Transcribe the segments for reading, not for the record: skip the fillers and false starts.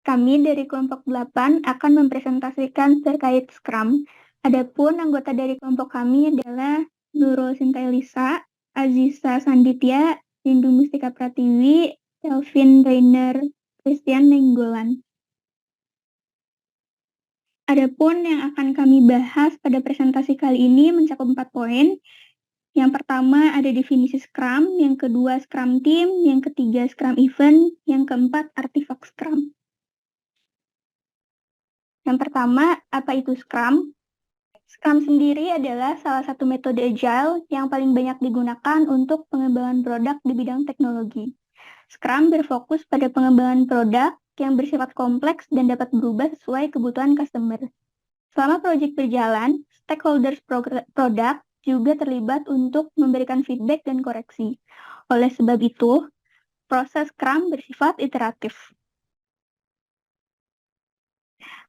Kami dari kelompok 8 akan mempresentasikan terkait Scrum. Adapun anggota dari kelompok kami adalah Nurul Sintailisa, Aziza Sanditya, Rindu Mustika Pratiwi, Kelvin Rainer, Christian Nenggolan. Adapun yang akan kami bahas pada presentasi kali ini mencakup 4 poin. Yang pertama ada definisi Scrum, yang kedua Scrum Team, yang ketiga Scrum Event, yang keempat artifak Scrum. Yang pertama, apa itu Scrum? Scrum sendiri adalah salah satu metode agile yang paling banyak digunakan untuk pengembangan produk di bidang teknologi. Scrum berfokus pada pengembangan produk yang bersifat kompleks dan dapat berubah sesuai kebutuhan customer. Selama proyek berjalan, stakeholders produk juga terlibat untuk memberikan feedback dan koreksi. Oleh sebab itu, proses Scrum bersifat iteratif.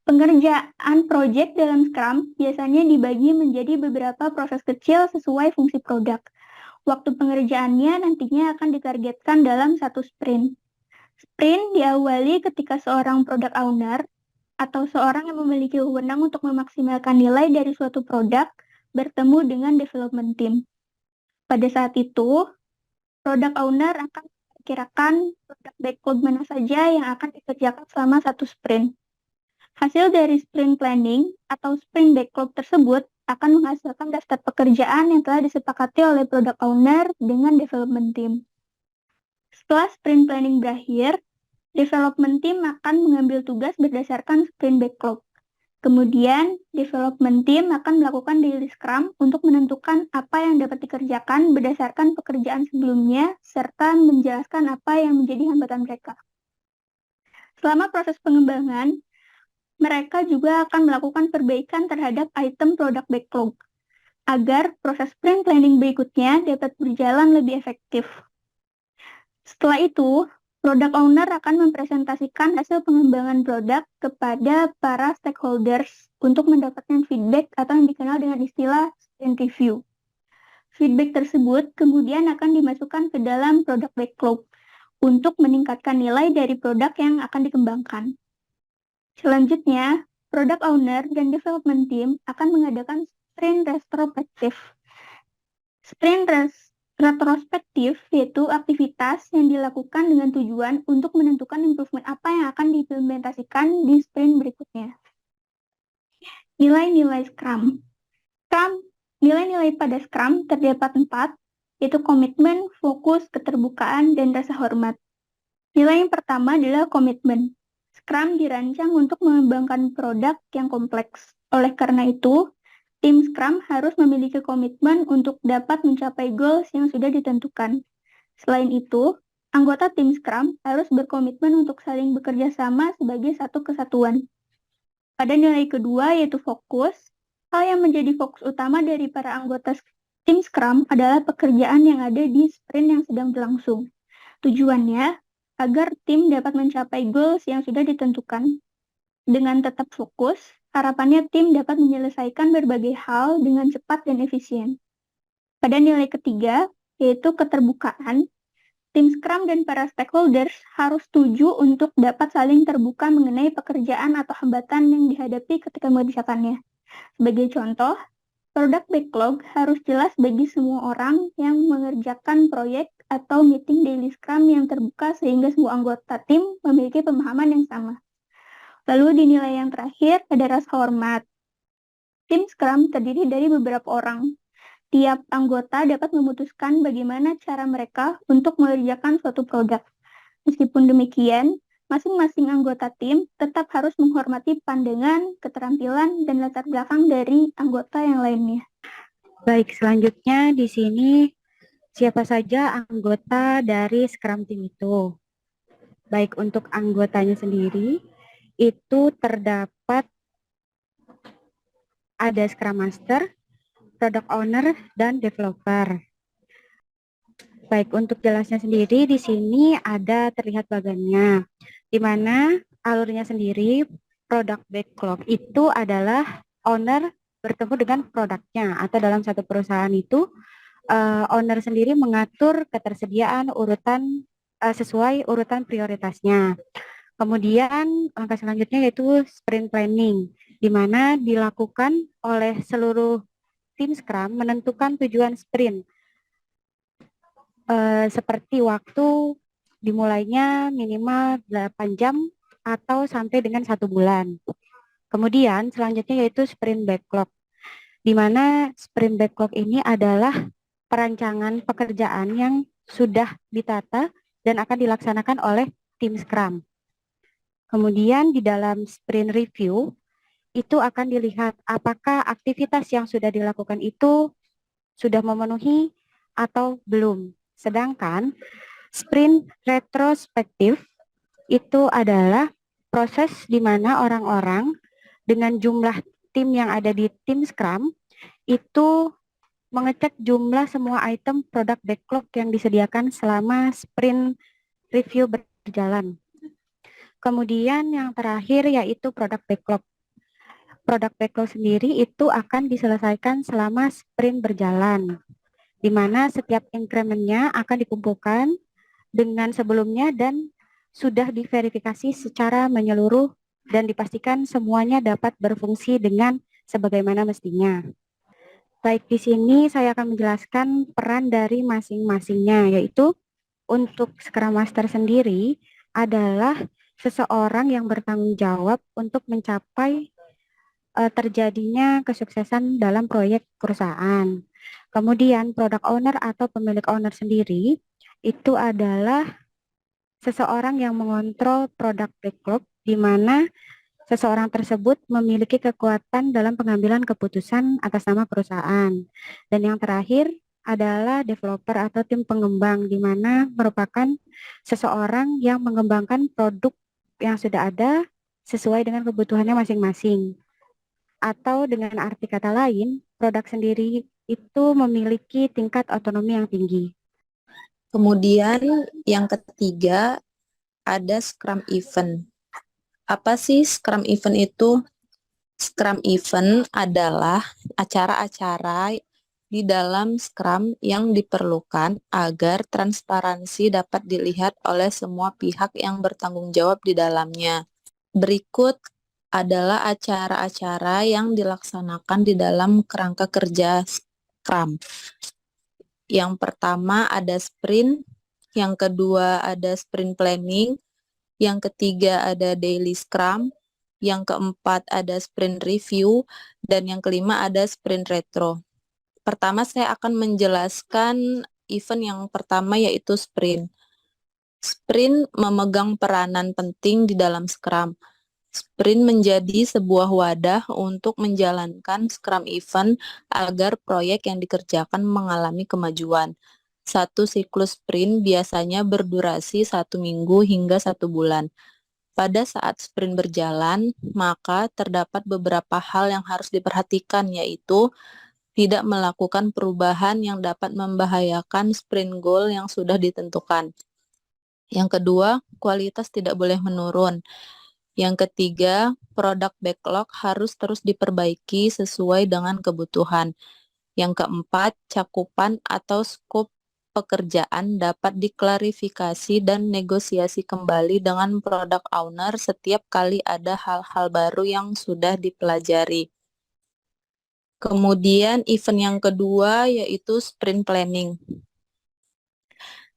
Pengerjaan proyek dalam Scrum biasanya dibagi menjadi beberapa proses kecil sesuai fungsi produk. Waktu pengerjaannya nantinya akan ditargetkan dalam satu sprint. Sprint diawali ketika seorang product owner atau seorang yang memiliki wewenang untuk memaksimalkan nilai dari suatu produk bertemu dengan development team. Pada saat itu, product owner akan memperkirakan produk backlog mana saja yang akan dikerjakan selama satu sprint. Hasil dari sprint planning atau sprint backlog tersebut akan menghasilkan daftar pekerjaan yang telah disepakati oleh product owner dengan development team. Setelah sprint planning berakhir, development team akan mengambil tugas berdasarkan sprint backlog. Kemudian, development team akan melakukan daily scrum untuk menentukan apa yang dapat dikerjakan berdasarkan pekerjaan sebelumnya, serta menjelaskan apa yang menjadi hambatan mereka. Selama proses pengembangan, mereka juga akan melakukan perbaikan terhadap item produk backlog, agar proses sprint planning berikutnya dapat berjalan lebih efektif. Setelah itu, product owner akan mempresentasikan hasil pengembangan produk kepada para stakeholders untuk mendapatkan feedback atau yang dikenal dengan istilah sprint review. Feedback tersebut kemudian akan dimasukkan ke dalam produk backlog untuk meningkatkan nilai dari produk yang akan dikembangkan. Selanjutnya, product owner dan development team akan mengadakan sprint retrospektif. Sprint retrospektif yaitu aktivitas yang dilakukan dengan tujuan untuk menentukan improvement apa yang akan diimplementasikan di sprint berikutnya. Nilai-nilai Scrum. Nilai-nilai pada Scrum terdapat 4, yaitu komitmen, fokus, keterbukaan, dan rasa hormat. Nilai yang pertama adalah komitmen. Scrum dirancang untuk mengembangkan produk yang kompleks. Oleh karena itu, tim Scrum harus memiliki komitmen untuk dapat mencapai goals yang sudah ditentukan. Selain itu, anggota tim Scrum harus berkomitmen untuk saling bekerja sama sebagai satu kesatuan. Pada nilai kedua, yaitu fokus, hal yang menjadi fokus utama dari para anggota tim Scrum adalah pekerjaan yang ada di sprint yang sedang berlangsung. Tujuannya, agar tim dapat mencapai goals yang sudah ditentukan. Dengan tetap fokus, harapannya tim dapat menyelesaikan berbagai hal dengan cepat dan efisien. Pada nilai ketiga, yaitu keterbukaan, tim Scrum dan para stakeholders harus setuju untuk dapat saling terbuka mengenai pekerjaan atau hambatan yang dihadapi ketika mengerjakannya. Sebagai contoh, produk backlog harus jelas bagi semua orang yang mengerjakan proyek atau meeting daily Scrum yang terbuka sehingga semua anggota tim memiliki pemahaman yang sama. Lalu di nilai yang terakhir ada rasa hormat. Tim Scrum terdiri dari beberapa orang. Tiap anggota dapat memutuskan bagaimana cara mereka untuk mengerjakan suatu produk. Meskipun demikian, masing-masing anggota tim tetap harus menghormati pandangan, keterampilan, dan latar belakang dari anggota yang lainnya. Baik, selanjutnya di sini siapa saja anggota dari Scrum Team itu? Baik, untuk anggotanya sendiri itu terdapat ada Scrum Master, Product Owner, dan Developer. Baik, untuk jelasnya sendiri di sini ada terlihat bagannya, di mana alurnya sendiri product backlog itu adalah owner bertemu dengan produknya, atau dalam satu perusahaan itu owner sendiri mengatur ketersediaan urutan sesuai urutan prioritasnya. Kemudian langkah selanjutnya yaitu sprint planning, di mana dilakukan oleh seluruh tim Scrum menentukan tujuan sprint, seperti waktu dimulainya minimal 8 jam atau sampai dengan 1 bulan. Kemudian selanjutnya yaitu sprint backlog, di mana sprint backlog ini adalah perancangan pekerjaan yang sudah ditata dan akan dilaksanakan oleh tim Scrum. Kemudian di dalam sprint review, itu akan dilihat apakah aktivitas yang sudah dilakukan itu sudah memenuhi atau belum. Sedangkan sprint retrospektif itu adalah proses di mana orang-orang dengan jumlah tim yang ada di tim Scrum itu mengecek jumlah semua item produk backlog yang disediakan selama sprint review berjalan. Kemudian yang terakhir yaitu produk backlog. Produk backlog sendiri itu akan diselesaikan selama sprint berjalan, di mana setiap increment-nya akan dikumpulkan dengan sebelumnya dan sudah diverifikasi secara menyeluruh dan dipastikan semuanya dapat berfungsi dengan sebagaimana mestinya. Baik, di sini saya akan menjelaskan peran dari masing-masingnya, yaitu untuk Scrum Master sendiri adalah seseorang yang bertanggung jawab untuk mencapai terjadinya kesuksesan dalam proyek perusahaan. Kemudian product owner atau pemilik owner sendiri itu adalah seseorang yang mengontrol produk backlog, di mana seseorang tersebut memiliki kekuatan dalam pengambilan keputusan atas nama perusahaan. Dan yang terakhir adalah developer atau tim pengembang, di mana merupakan seseorang yang mengembangkan produk yang sudah ada sesuai dengan kebutuhannya masing-masing. Atau dengan arti kata lain, produk sendiri itu memiliki tingkat otonomi yang tinggi. Kemudian yang ketiga ada Scrum Event. Apa sih Scrum Event itu? Scrum Event adalah acara-acara di dalam Scrum yang diperlukan agar transparansi dapat dilihat oleh semua pihak yang bertanggung jawab di dalamnya. Berikut adalah acara-acara yang dilaksanakan di dalam kerangka kerja Scrum. Yang pertama ada sprint, yang kedua ada sprint planning, yang ketiga ada daily Scrum, yang keempat ada sprint review, dan yang kelima ada sprint retro. Pertama saya akan menjelaskan event yang pertama yaitu sprint. Sprint memegang peranan penting di dalam Scrum. Sprint menjadi sebuah wadah untuk menjalankan Scrum event agar proyek yang dikerjakan mengalami kemajuan. Satu siklus sprint biasanya berdurasi 1 minggu hingga 1 bulan. Pada saat sprint berjalan, maka terdapat beberapa hal yang harus diperhatikan, yaitu tidak melakukan perubahan yang dapat membahayakan sprint goal yang sudah ditentukan. Yang kedua, kualitas tidak boleh menurun. Yang ketiga, produk backlog harus terus diperbaiki sesuai dengan kebutuhan. Yang keempat, cakupan atau skop pekerjaan dapat diklarifikasi dan negosiasi kembali dengan product owner setiap kali ada hal-hal baru yang sudah dipelajari. Kemudian event yang kedua yaitu sprint planning.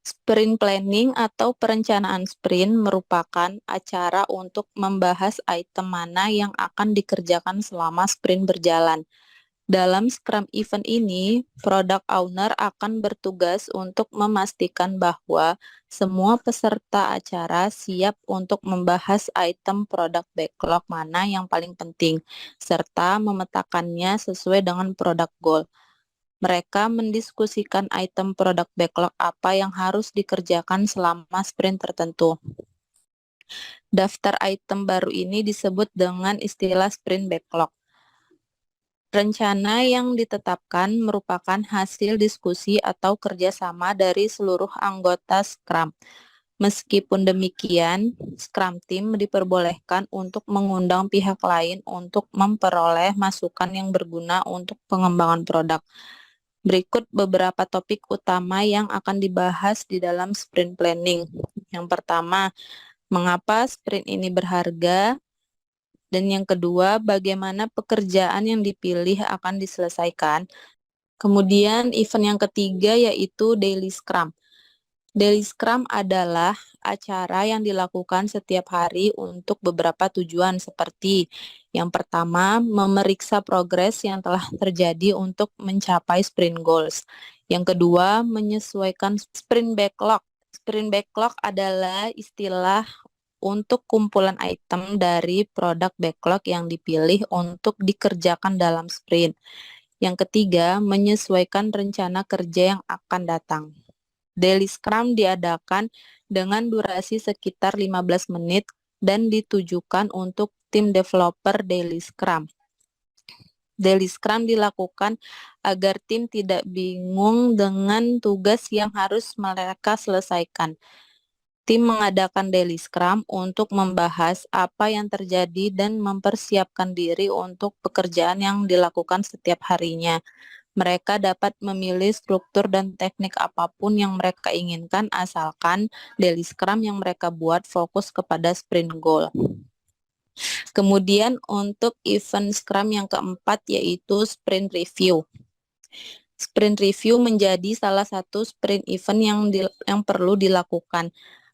Sprint planning atau perencanaan sprint merupakan acara untuk membahas item mana yang akan dikerjakan selama sprint berjalan. Dalam Scrum event ini, product owner akan bertugas untuk memastikan bahwa semua peserta acara siap untuk membahas item produk backlog mana yang paling penting, serta memetakannya sesuai dengan product goal. Mereka mendiskusikan item produk backlog apa yang harus dikerjakan selama sprint tertentu. Daftar item baru ini disebut dengan istilah sprint backlog. Rencana yang ditetapkan merupakan hasil diskusi atau kerjasama dari seluruh anggota Scrum. Meskipun demikian, Scrum Team diperbolehkan untuk mengundang pihak lain untuk memperoleh masukan yang berguna untuk pengembangan produk. Berikut beberapa topik utama yang akan dibahas di dalam sprint planning. Yang pertama, Mengapa sprint ini berharga? Dan yang kedua, bagaimana pekerjaan yang dipilih akan diselesaikan. Kemudian event yang ketiga yaitu Daily Scrum. Daily Scrum adalah acara yang dilakukan setiap hari untuk beberapa tujuan seperti yang pertama, memeriksa progres yang telah terjadi untuk mencapai sprint goals. Yang kedua, menyesuaikan sprint backlog. Sprint backlog adalah istilah untuk kumpulan item dari produk backlog yang dipilih untuk dikerjakan dalam sprint. Yang ketiga, menyesuaikan rencana kerja yang akan datang. Daily Scrum diadakan dengan durasi sekitar 15 menit dan ditujukan untuk tim developer Daily Scrum. Daily Scrum dilakukan agar tim tidak bingung dengan tugas yang harus mereka selesaikan. Tim mengadakan Daily Scrum untuk membahas apa yang terjadi dan mempersiapkan diri untuk pekerjaan yang dilakukan setiap harinya. Mereka dapat memilih struktur dan teknik apapun yang mereka inginkan asalkan Daily Scrum yang mereka buat fokus kepada sprint goal. Kemudian untuk event Scrum yang keempat yaitu Sprint Review. Sprint Review menjadi salah satu sprint event yang perlu dilakukan.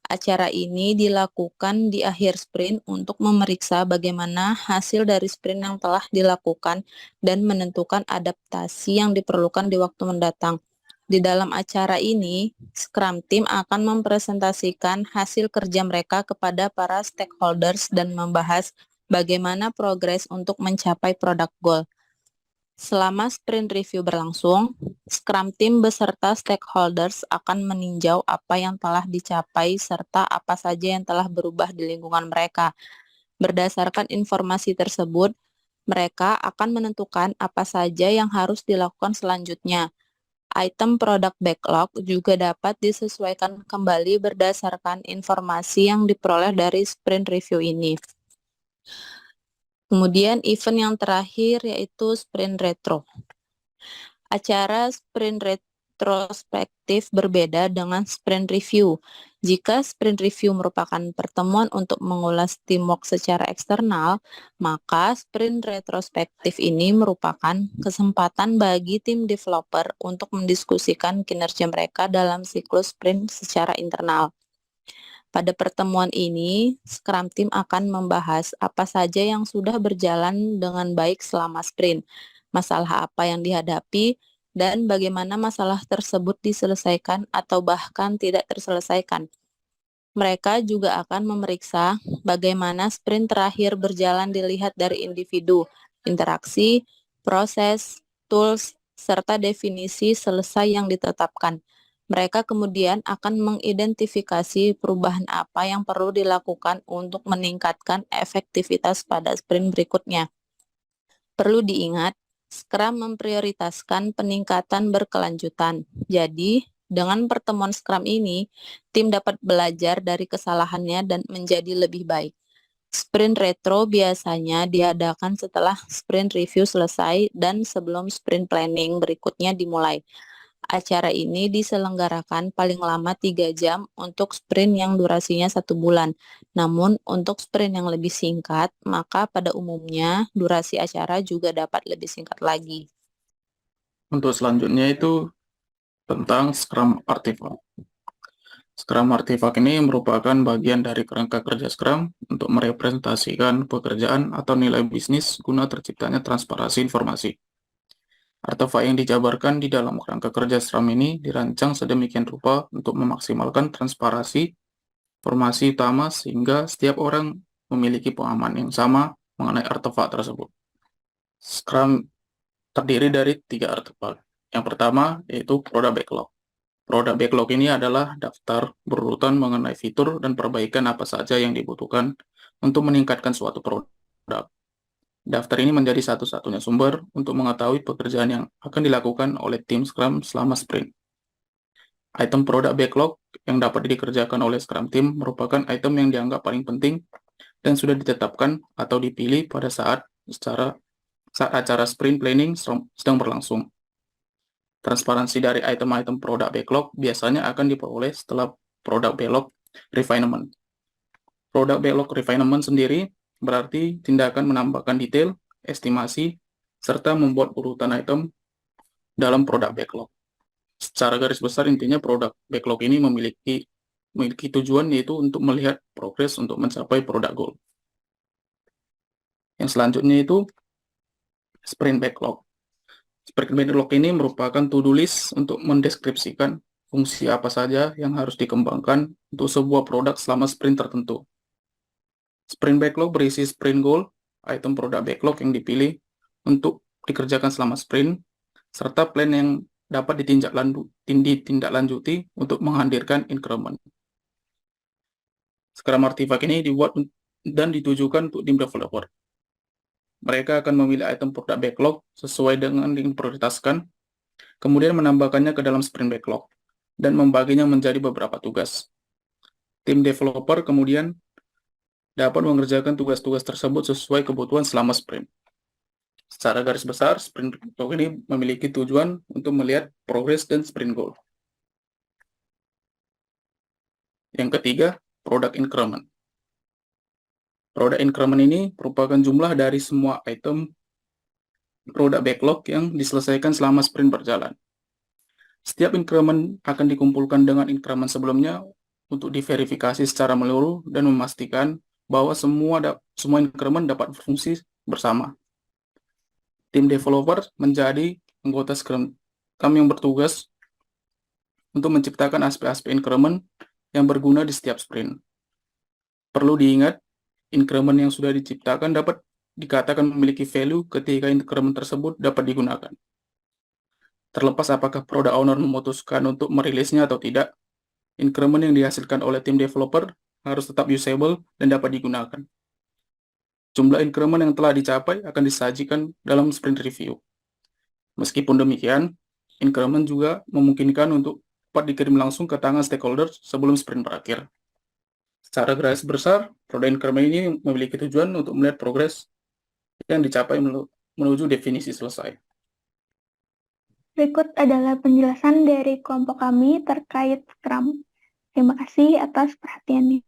Acara ini dilakukan di akhir sprint untuk memeriksa bagaimana hasil dari sprint yang telah dilakukan dan menentukan adaptasi yang diperlukan di waktu mendatang. Di dalam acara ini, Scrum Team akan mempresentasikan hasil kerja mereka kepada para stakeholders dan membahas bagaimana progres untuk mencapai product goal. Selama sprint review berlangsung, Scrum Team beserta stakeholders akan meninjau apa yang telah dicapai serta apa saja yang telah berubah di lingkungan mereka. Berdasarkan informasi tersebut, mereka akan menentukan apa saja yang harus dilakukan selanjutnya. Item product backlog juga dapat disesuaikan kembali berdasarkan informasi yang diperoleh dari sprint review ini. Kemudian event yang terakhir yaitu Sprint Retro. Acara Sprint retrospektif berbeda dengan Sprint Review. Jika Sprint Review merupakan pertemuan untuk mengulas teamwork secara eksternal, maka Sprint retrospektif ini merupakan kesempatan bagi tim developer untuk mendiskusikan kinerja mereka dalam siklus sprint secara internal. Pada pertemuan ini, Scrum Team akan membahas apa saja yang sudah berjalan dengan baik selama sprint, masalah apa yang dihadapi, dan bagaimana masalah tersebut diselesaikan atau bahkan tidak terselesaikan. Mereka juga akan memeriksa bagaimana sprint terakhir berjalan dilihat dari individu, interaksi, proses, tools, serta definisi selesai yang ditetapkan. Mereka kemudian akan mengidentifikasi perubahan apa yang perlu dilakukan untuk meningkatkan efektivitas pada sprint berikutnya. Perlu diingat, Scrum memprioritaskan peningkatan berkelanjutan. Jadi, dengan pertemuan Scrum ini, tim dapat belajar dari kesalahannya dan menjadi lebih baik. Sprint retro biasanya diadakan setelah sprint review selesai dan sebelum sprint planning berikutnya dimulai. Acara ini diselenggarakan paling lama 3 jam untuk sprint yang durasinya 1 bulan. Namun untuk sprint yang lebih singkat, maka pada umumnya durasi acara juga dapat lebih singkat lagi. Untuk selanjutnya itu tentang Scrum Artifact. Scrum Artifact ini merupakan bagian dari kerangka kerja Scrum untuk merepresentasikan pekerjaan atau nilai bisnis guna terciptanya transparansi informasi. Artefak yang dijabarkan di dalam kerangka kerja Scrum ini dirancang sedemikian rupa untuk memaksimalkan transparansi informasi utama sehingga setiap orang memiliki pemahaman yang sama mengenai artefak tersebut. Scrum terdiri dari 3 artefak. Yang pertama yaitu Product Backlog. Product Backlog ini adalah daftar berurutan mengenai fitur dan perbaikan apa saja yang dibutuhkan untuk meningkatkan suatu produk. Daftar ini menjadi satu-satunya sumber untuk mengetahui pekerjaan yang akan dilakukan oleh tim Scrum selama sprint. Item Product Backlog yang dapat dikerjakan oleh Scrum Team merupakan item yang dianggap paling penting dan sudah ditetapkan atau dipilih pada saat acara sprint planning sedang berlangsung. Transparansi dari item-item Product Backlog biasanya akan diperoleh setelah Product Backlog Refinement. Product backlog refinement sendiri berarti tindakan menambahkan detail, estimasi, serta membuat urutan item dalam product backlog. Secara garis besar intinya product backlog ini memiliki tujuan yaitu untuk melihat progres untuk mencapai product goal. Yang selanjutnya itu sprint backlog. Sprint backlog ini merupakan to-do list untuk mendeskripsikan fungsi apa saja yang harus dikembangkan untuk sebuah produk selama sprint tertentu. Sprint backlog berisi sprint goal, item product backlog yang dipilih untuk dikerjakan selama sprint, serta plan yang dapat ditindaklanjuti untuk menghadirkan increment. Scrum Artifact ini dibuat dan ditujukan untuk tim developer. Mereka akan memilih item product backlog sesuai dengan yang diprioritaskan, kemudian menambahkannya ke dalam sprint backlog, dan membaginya menjadi beberapa tugas. Tim developer kemudian dapat mengerjakan tugas-tugas tersebut sesuai kebutuhan selama sprint. Secara garis besar, sprint backlog ini memiliki tujuan untuk melihat progres dan sprint goal. Yang ketiga, product increment. Product increment ini merupakan jumlah dari semua item product backlog yang diselesaikan selama sprint berjalan. Setiap increment akan dikumpulkan dengan increment sebelumnya untuk diverifikasi secara menyeluruh dan memastikan bahwa semua increment dapat berfungsi bersama. Tim developer menjadi anggota Scrum yang bertugas untuk menciptakan aspek-aspek increment yang berguna di setiap sprint. Perlu diingat, increment yang sudah diciptakan dapat dikatakan memiliki value ketika increment tersebut dapat digunakan. Terlepas apakah product owner memutuskan untuk merilisnya atau tidak, increment yang dihasilkan oleh tim developer harus tetap usable dan dapat digunakan. Jumlah increment yang telah dicapai akan disajikan dalam sprint review. Meskipun demikian, increment juga memungkinkan untuk dapat dikirim langsung ke tangan stakeholder sebelum sprint berakhir. Secara garis besar, product increment ini memiliki tujuan untuk melihat progres yang dicapai menuju definisi selesai. Berikut adalah penjelasan dari kelompok kami terkait Scrum. Terima kasih atas perhatiannya.